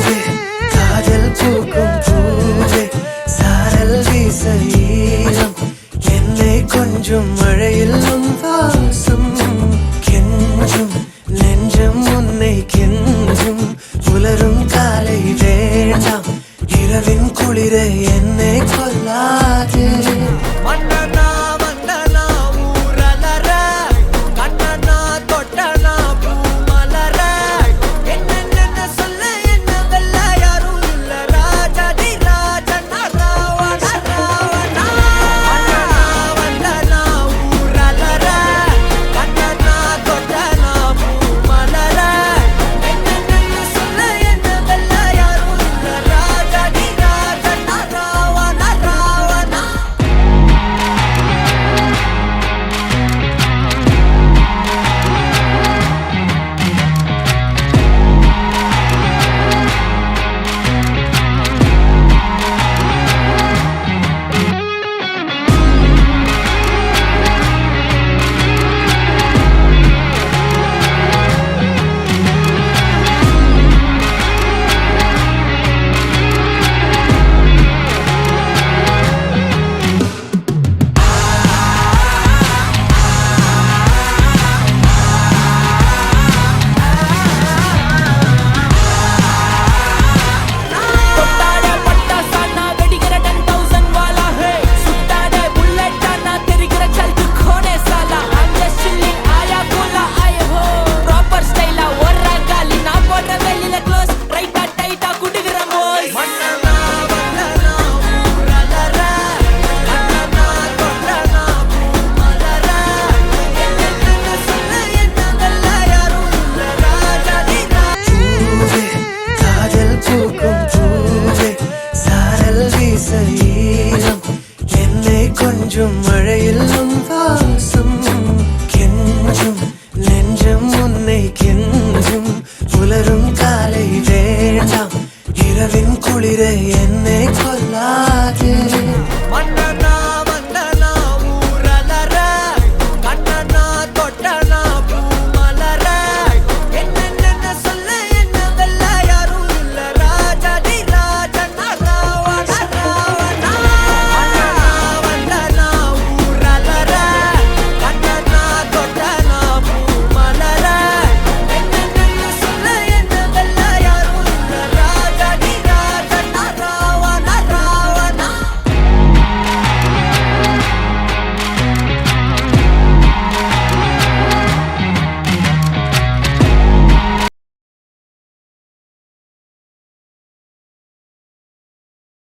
பூவே காதல் பூக்கும் பூவே சாரல் வீச ஈரம் என்னை கொஞ்சம் மழையில் வாசம் கெஞ்சும் நெஞ்சம் உன்னை கெஞ்சும் புலரும் காலை வேண்டாம் இரவின் குளிரை என்னை கொல்லாதே கொஞ்சம் மழையில் வாசம் கெஞ்சும் நெஞ்சம் உன்னை கெஞ்சும் புலரும் காலை வேண்டாம் இரவின் குளிரை என்னை கொல்லாதே